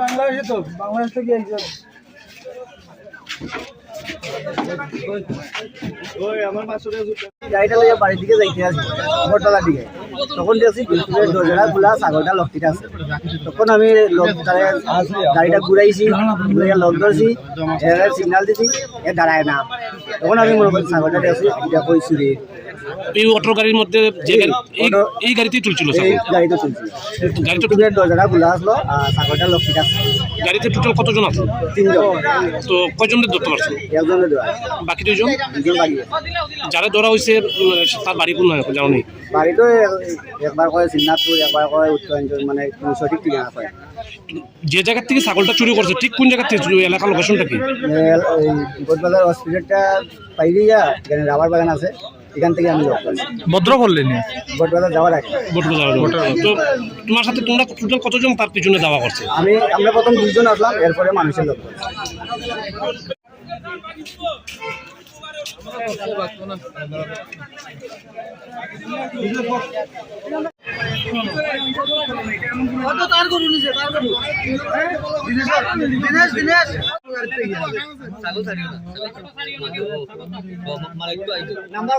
বাংলাদেশে তো বাংলাদেশ থেকে একজন গাড়িটা লইয়া বাড়ির দিকে যাইতে আসি বটতলার দিকে। তখন দেখছি দরজাটা খোলা, ছাগলটা লকটিতে আছে। তখন আমি গাড়িটা ঘুরাইছি, ঘুরাইয়া লক ধরছি, সিগনাল দিছি, এ দাঁড়ায় না। তখন আমি মনে করছি ছাগলটা দেখছি, এটা কই চুরি। এই অটো গাড়ির মধ্যে যে এই গাড়িতেই চলছিল, গাড়িতে চলছিল, গাড়িতে দরজাটা খোলা আসলো আর ছাগলটা লকটিতে আছে। গাড়িতে টোটাল কতজন আছে? 3 জন। তো কয়জনের ধরতে পারছো? একজনের ধরা, বাকি 2 জন বাড়ি। যারা ধরা হয়েছে তার বাড়ি কোন হয় জানো নি? বাড়ি তো একবার কয় সিন্নাথপুর, একবার কয় উত্তরাঞ্চল, মানে সঠিক ঠিকানা কয়। যে জায়গা থেকে ছাগলটা চুরি করছে ঠিক কোন জায়গা থেকে এলাকার লোকেশনটা কি? গোটবাজার হসপিটালটা পাইলি যা, এখানে রাবার বাগান আছে, এখান থেকে আমি জব করছি। ভদ্র করলেন গোটবাজার যাওয়ার আগে। তো তোমার সাথে তোমরা টোটাল কতজন তার পিছনে দাওয়া করছে? আমরা প্রথম 2 জন আসলাম, এরপরে মানুষের লোক করছি। তার করুন নিজে, তার করুন। দিনেশ দিনেশ নাম্বার